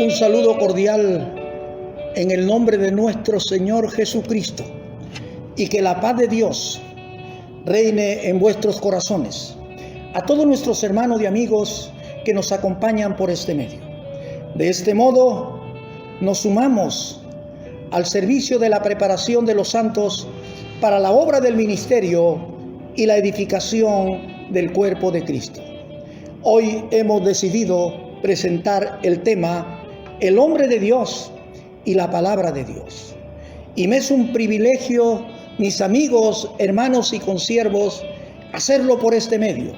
Un saludo cordial en el nombre de nuestro Señor Jesucristo, y que la paz de Dios reine en vuestros corazones. A todos nuestros hermanos y amigos que nos acompañan por este medio. De este modo nos sumamos al servicio de la preparación de los santos para la obra del ministerio y la edificación del cuerpo de Cristo. Hoy hemos decidido presentar el tema El hombre de Dios y la palabra de Dios. Y me es un privilegio, mis amigos, hermanos y consiervos, hacerlo por este medio.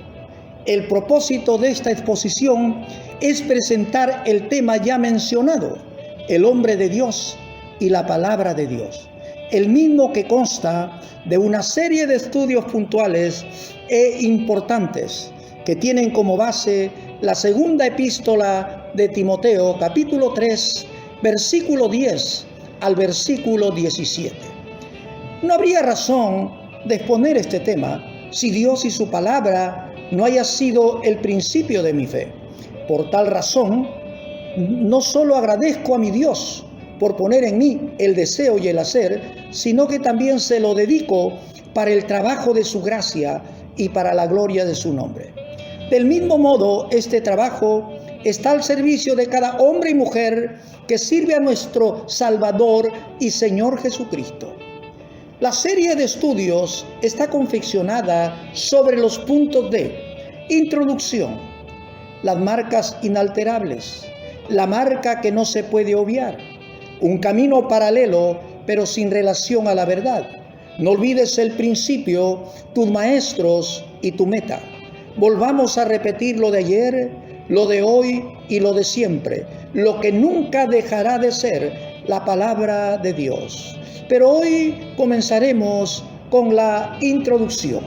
El propósito de esta exposición es presentar el tema ya mencionado, el hombre de Dios y la palabra de Dios, el mismo que consta de una serie de estudios puntuales e importantes que tienen como base la segunda epístola de Timoteo, capítulo 3, versículo 10 al versículo 17. No habría razón de exponer este tema si Dios y su palabra no haya sido el principio de mi fe. Por tal razón, no solo agradezco a mi Dios por poner en mí el deseo y el hacer, sino que también se lo dedico para el trabajo de su gracia y para la gloria de su nombre. Del mismo modo, este trabajo está al servicio de cada hombre y mujer que sirve a nuestro Salvador y Señor Jesucristo. La serie de estudios está confeccionada sobre los puntos de introducción, las marcas inalterables, la marca que no se puede obviar, un camino paralelo pero sin relación a la verdad. No olvides el principio, tus maestros y tu meta. Volvamos a repetir lo de ayer, lo de hoy y lo de siempre, lo que nunca dejará de ser la palabra de Dios. Pero hoy comenzaremos con la introducción.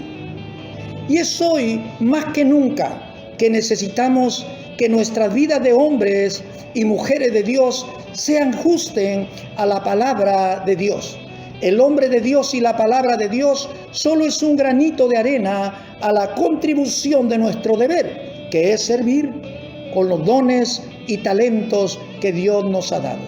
Y es hoy más que nunca que necesitamos que nuestras vidas de hombres y mujeres de Dios se ajusten a la palabra de Dios. El hombre de Dios y la palabra de Dios solo es un granito de arena a la contribución de nuestro deber, que es servir con los dones y talentos que Dios nos ha dado.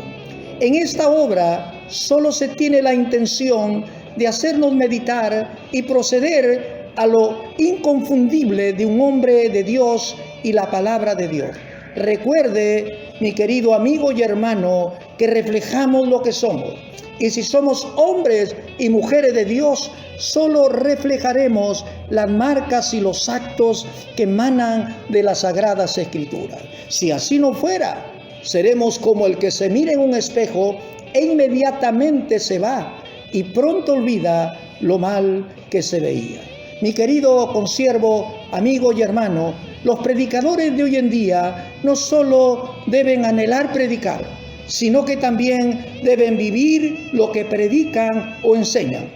En esta obra solo se tiene la intención de hacernos meditar y proceder a lo inconfundible de un hombre de Dios y la palabra de Dios. Recuerde, mi querido amigo y hermano, que reflejamos lo que somos. Y si somos hombres y mujeres de Dios, solo reflejaremos las marcas y los actos que emanan de las Sagradas Escrituras. Si así no fuera, seremos como el que se mira en un espejo e inmediatamente se va y pronto olvida lo mal que se veía. Mi querido consiervo, amigo y hermano, los predicadores de hoy en día no solo deben anhelar predicar, sino que también deben vivir lo que predican o enseñan.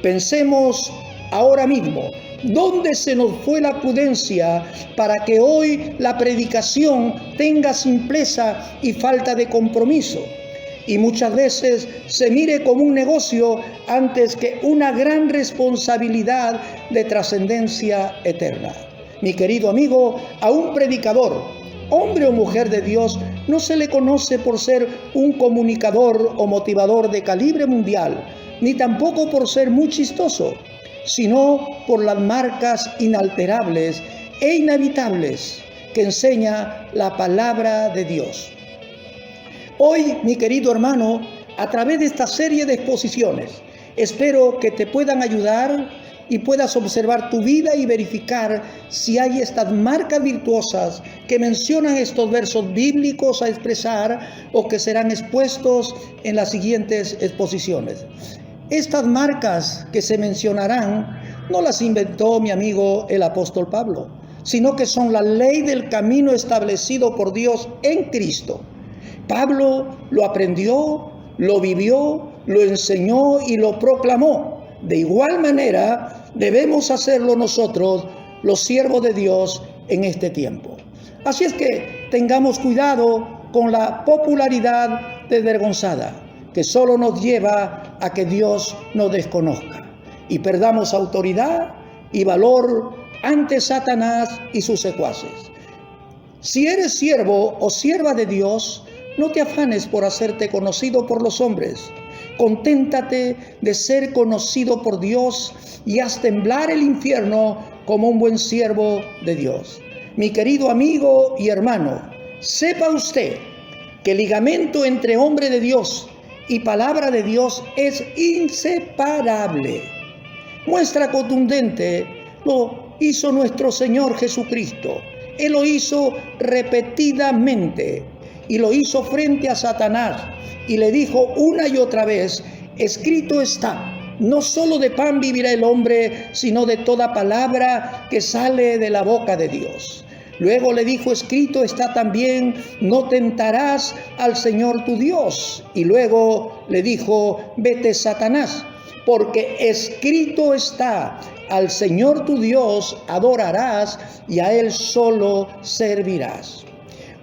Pensemos ahora mismo, ¿dónde se nos fue la prudencia para que hoy la predicación tenga simpleza y falta de compromiso? Y muchas veces se mire como un negocio antes que una gran responsabilidad de trascendencia eterna. Mi querido amigo, a un predicador, hombre o mujer de Dios, no se le conoce por ser un comunicador o motivador de calibre mundial, ni tampoco por ser muy chistoso, sino por las marcas inalterables e inevitables que enseña la palabra de Dios. Hoy, mi querido hermano, a través de esta serie de exposiciones, espero que te puedan ayudar y puedas observar tu vida y verificar si hay estas marcas virtuosas que mencionan estos versos bíblicos a expresar o que serán expuestos en las siguientes exposiciones. Estas marcas que se mencionarán no las inventó mi amigo el apóstol Pablo, sino que son la ley del camino establecido por Dios en Cristo. Pablo lo aprendió, lo vivió, lo enseñó y lo proclamó. De igual manera, debemos hacerlo nosotros, los siervos de Dios, en este tiempo. Así es que tengamos cuidado con la popularidad desvergonzada, que solo nos lleva a que Dios nos desconozca y perdamos autoridad y valor ante Satanás y sus secuaces. Si eres siervo o sierva de Dios, no te afanes por hacerte conocido por los hombres. Conténtate de ser conocido por Dios y haz temblar el infierno como un buen siervo de Dios. Mi querido amigo y hermano, sepa usted que el ligamento entre hombre de Dios y palabra de Dios es inseparable. Muestra contundente lo hizo nuestro Señor Jesucristo. Él lo hizo repetidamente y lo hizo frente a Satanás y le dijo una y otra vez: escrito está, no solo de pan vivirá el hombre, sino de toda palabra que sale de la boca de Dios. Luego le dijo: escrito está también, no tentarás al Señor tu Dios. Y luego le dijo: vete, Satanás, porque escrito está, al Señor tu Dios adorarás y a Él solo servirás.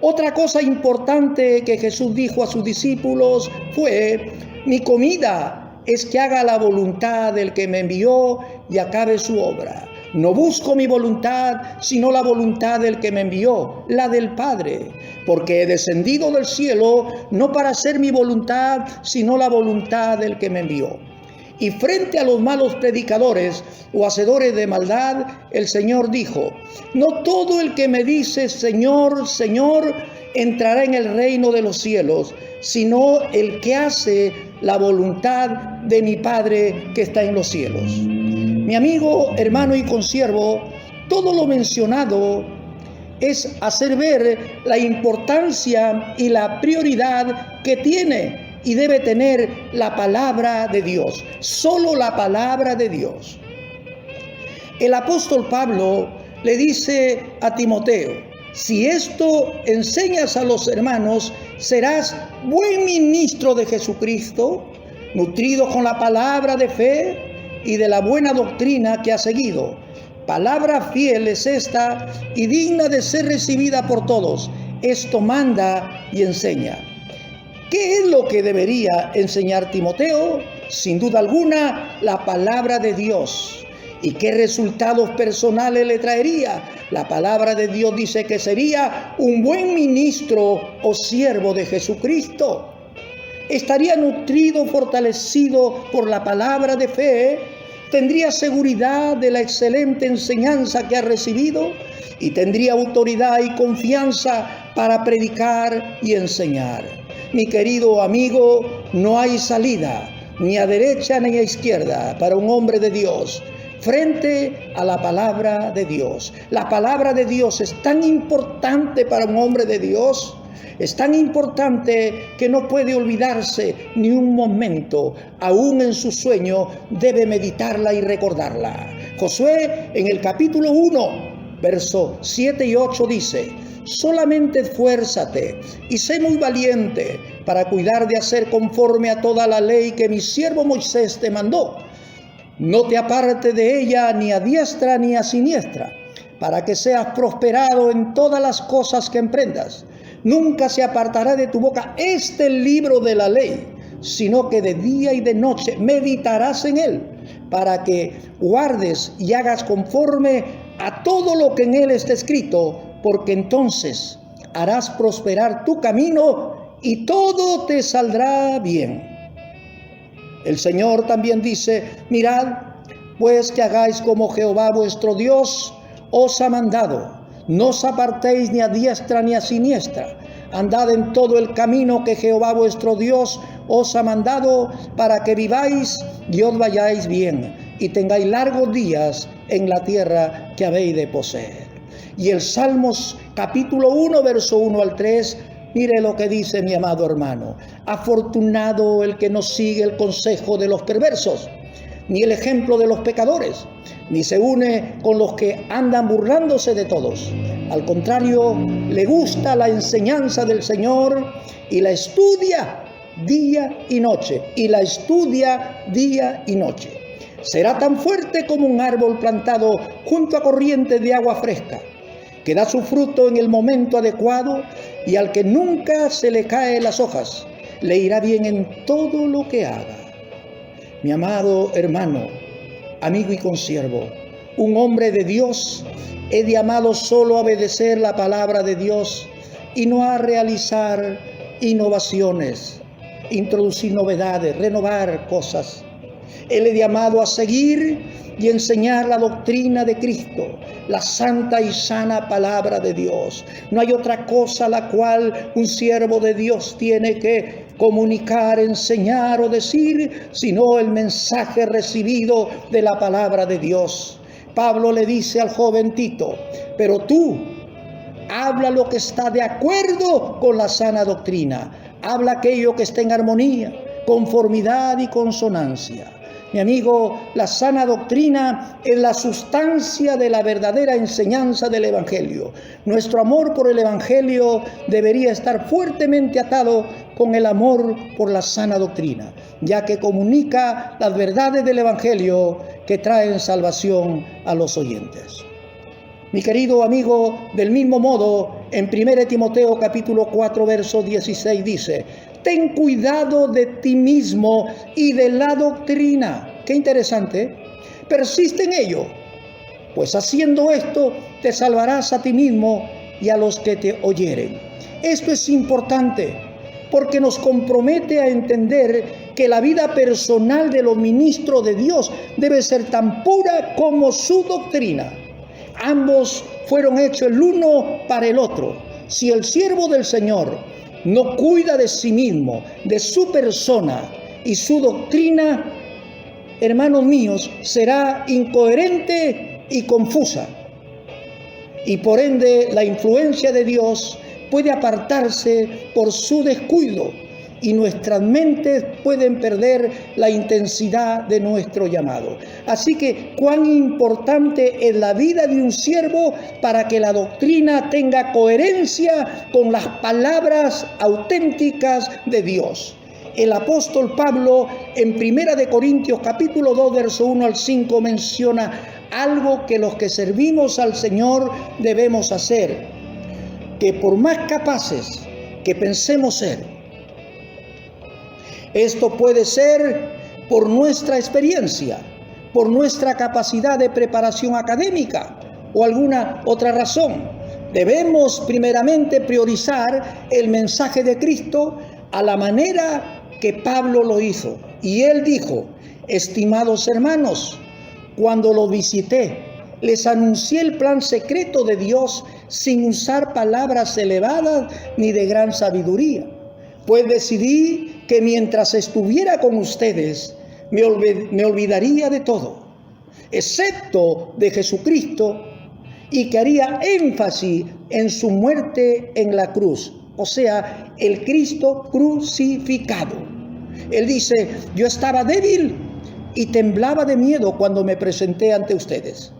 Otra cosa importante que Jesús dijo a sus discípulos fue: mi comida es que haga la voluntad del que me envió y acabe su obra. No busco mi voluntad, sino la voluntad del que me envió, la del Padre. Porque he descendido del cielo, no para hacer mi voluntad, sino la voluntad del que me envió. Y frente a los malos predicadores o hacedores de maldad, el Señor dijo: no todo el que me dice Señor, Señor, entrará en el reino de los cielos, sino el que hace la voluntad de mi Padre que está en los cielos. Mi amigo, hermano y consiervo, todo lo mencionado es hacer ver la importancia y la prioridad que tiene y debe tener la palabra de Dios, solo la palabra de Dios. El apóstol Pablo le dice a Timoteo: si esto enseñas a los hermanos, serás buen ministro de Jesucristo, nutrido con la palabra de fe y de la buena doctrina que has seguido. Palabra fiel es esta y digna de ser recibida por todos. Esto manda y enseña. ¿Qué es lo que debería enseñar Timoteo? Sin duda alguna, la palabra de Dios. ¿Y qué resultados personales le traería? La palabra de Dios dice que sería un buen ministro o siervo de Jesucristo. Estaría nutrido, fortalecido por la palabra de fe, tendría seguridad de la excelente enseñanza que ha recibido y tendría autoridad y confianza para predicar y enseñar. Mi querido amigo, no hay salida, ni a derecha ni a izquierda, para un hombre de Dios frente a la palabra de Dios. La palabra de Dios es tan importante para un hombre de Dios, es tan importante que no puede olvidarse ni un momento. Aún en su sueño debe meditarla y recordarla. Josué, en el capítulo 1, versos 7 y 8 dice: solamente esfuérzate y sé muy valiente para cuidar de hacer conforme a toda la ley que mi siervo Moisés te mandó. No te apartes de ella ni a diestra ni a siniestra, para que seas prosperado en todas las cosas que emprendas. Nunca se apartará de tu boca este libro de la ley, sino que de día y de noche meditarás en él, para que guardes y hagas conforme a todo lo que en él está escrito, porque entonces harás prosperar tu camino y todo te saldrá bien. El Señor también dice: mirad, pues que hagáis como Jehová vuestro Dios os ha mandado. No os apartéis ni a diestra ni a siniestra. Andad en todo el camino que Jehová vuestro Dios os ha mandado, para que viváis y os vayáis bien, y tengáis largos días en la tierra que habéis de poseer. Y el Salmos capítulo 1, verso 1 al 3, mire lo que dice, mi amado hermano: afortunado el que no sigue el consejo de los perversos, ni el ejemplo de los pecadores, ni se une con los que andan burlándose de todos. Al contrario, le gusta la enseñanza del Señor y la estudia día y noche. Será tan fuerte como un árbol plantado junto a corrientes de agua fresca, que da su fruto en el momento adecuado, y al que nunca se le caen las hojas, le irá bien en todo lo que haga. Mi amado hermano, amigo y consiervo, un hombre de Dios es llamado solo a obedecer la palabra de Dios y no a realizar innovaciones, introducir novedades, renovar cosas. Él es llamado a seguir y enseñar la doctrina de Cristo, la santa y sana palabra de Dios. No hay otra cosa a la cual un siervo de Dios tiene que comunicar, enseñar o decir, sino el mensaje recibido de la palabra de Dios. Pablo le dice al joven Tito: pero tú habla lo que está de acuerdo con la sana doctrina. Habla aquello que esté en armonía, conformidad y consonancia. Mi amigo, la sana doctrina es la sustancia de la verdadera enseñanza del Evangelio. Nuestro amor por el Evangelio debería estar fuertemente atado con el amor por la sana doctrina, ya que comunica las verdades del Evangelio que traen salvación a los oyentes. Mi querido amigo, del mismo modo, en 1 Timoteo capítulo 4, verso 16 dice: ten cuidado de ti mismo y de la doctrina. Qué interesante. Persiste en ello, pues haciendo esto te salvarás a ti mismo y a los que te oyeren. Esto es importante porque nos compromete a entender que la vida personal de los ministros de Dios debe ser tan pura como su doctrina. Ambos fueron hechos el uno para el otro. Si el siervo del Señor no cuida de sí mismo, de su persona y su doctrina, hermanos míos, será incoherente y confusa. Y por ende la influencia de Dios puede apartarse por su descuido y nuestras mentes pueden perder la intensidad de nuestro llamado. Así que cuán importante es la vida de un siervo para que la doctrina tenga coherencia con las palabras auténticas de Dios. El apóstol Pablo en 1 Corintios capítulo 2 verso 1 al 5 menciona algo que los que servimos al Señor debemos hacer, que por más capaces que pensemos ser, esto puede ser por nuestra experiencia, por nuestra capacidad de preparación académica o alguna otra razón. Debemos primeramente priorizar el mensaje de Cristo a la manera que Pablo lo hizo. Y él dijo: estimados hermanos, cuando los visité, les anuncié el plan secreto de Dios sin usar palabras elevadas ni de gran sabiduría. Pues decidí que mientras estuviera con ustedes, me olvidaría de todo, excepto de Jesucristo, y que haría énfasis en su muerte en la cruz, o sea, el Cristo crucificado. Él dice: yo estaba débil y temblaba de miedo cuando me presenté ante ustedes.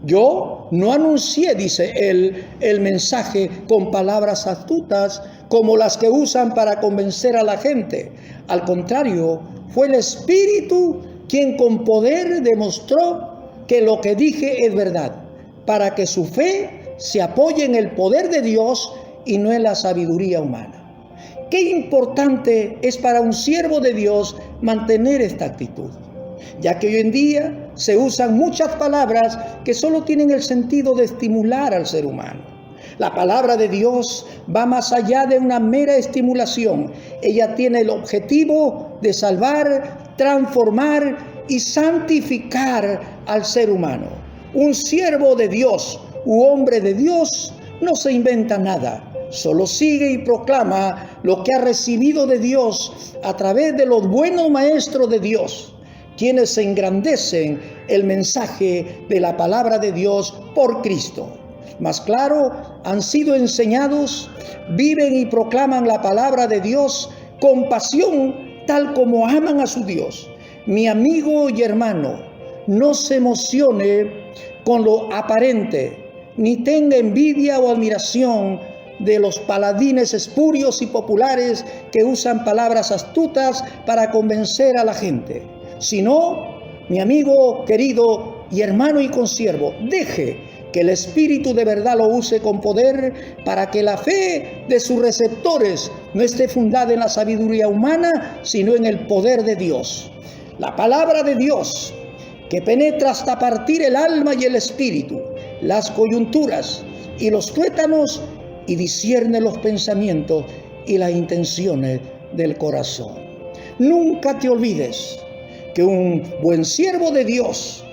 Yo no anuncié, dice él, el mensaje con palabras astutas como las que usan para convencer a la gente. Al contrario, fue el Espíritu quien con poder demostró que lo que dije es verdad, para que su fe se apoye en el poder de Dios y no en la sabiduría humana. Qué importante es para un siervo de Dios mantener esta actitud, ya que hoy en día se usan muchas palabras que solo tienen el sentido de estimular al ser humano. La palabra de Dios va más allá de una mera estimulación. Ella tiene el objetivo de salvar, transformar y santificar al ser humano. Un siervo de Dios u hombre de Dios no se inventa nada, solo sigue y proclama lo que ha recibido de Dios a través de los buenos maestros de Dios, quienes engrandecen el mensaje de la palabra de Dios por Cristo. Más claro, han sido enseñados, viven y proclaman la palabra de Dios con pasión, tal como aman a su Dios. Mi amigo y hermano, no se emocione con lo aparente, ni tenga envidia o admiración de los paladines espurios y populares que usan palabras astutas para convencer a la gente. Sino, mi amigo querido y hermano y consiervo, deje que el Espíritu de verdad lo use con poder para que la fe de sus receptores no esté fundada en la sabiduría humana, sino en el poder de Dios. La palabra de Dios, que penetra hasta partir el alma y el espíritu, las coyunturas y los tuétanos, y discierne los pensamientos y las intenciones del corazón. Nunca te olvides que un buen siervo de Dios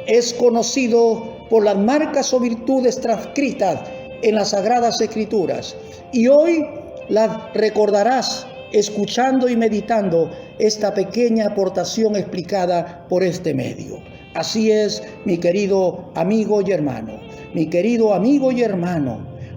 es conocido por las marcas o virtudes transcritas en las Sagradas Escrituras, y hoy las recordarás escuchando y meditando esta pequeña aportación explicada por este medio. Así es, mi querido amigo y hermano,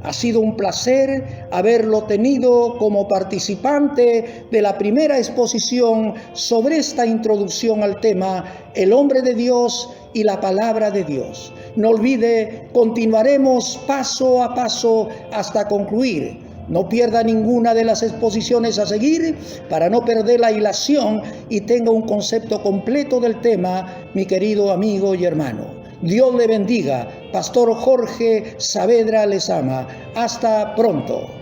ha sido un placer haberlo tenido como participante de la primera exposición sobre esta introducción al tema El hombre de Dios y la palabra de Dios. No olvide, continuaremos paso a paso hasta concluir. No pierda ninguna de las exposiciones a seguir para no perder la hilación y tenga un concepto completo del tema, mi querido amigo y hermano. Dios le bendiga. Pastor Jorge Saavedra les ama. Hasta pronto.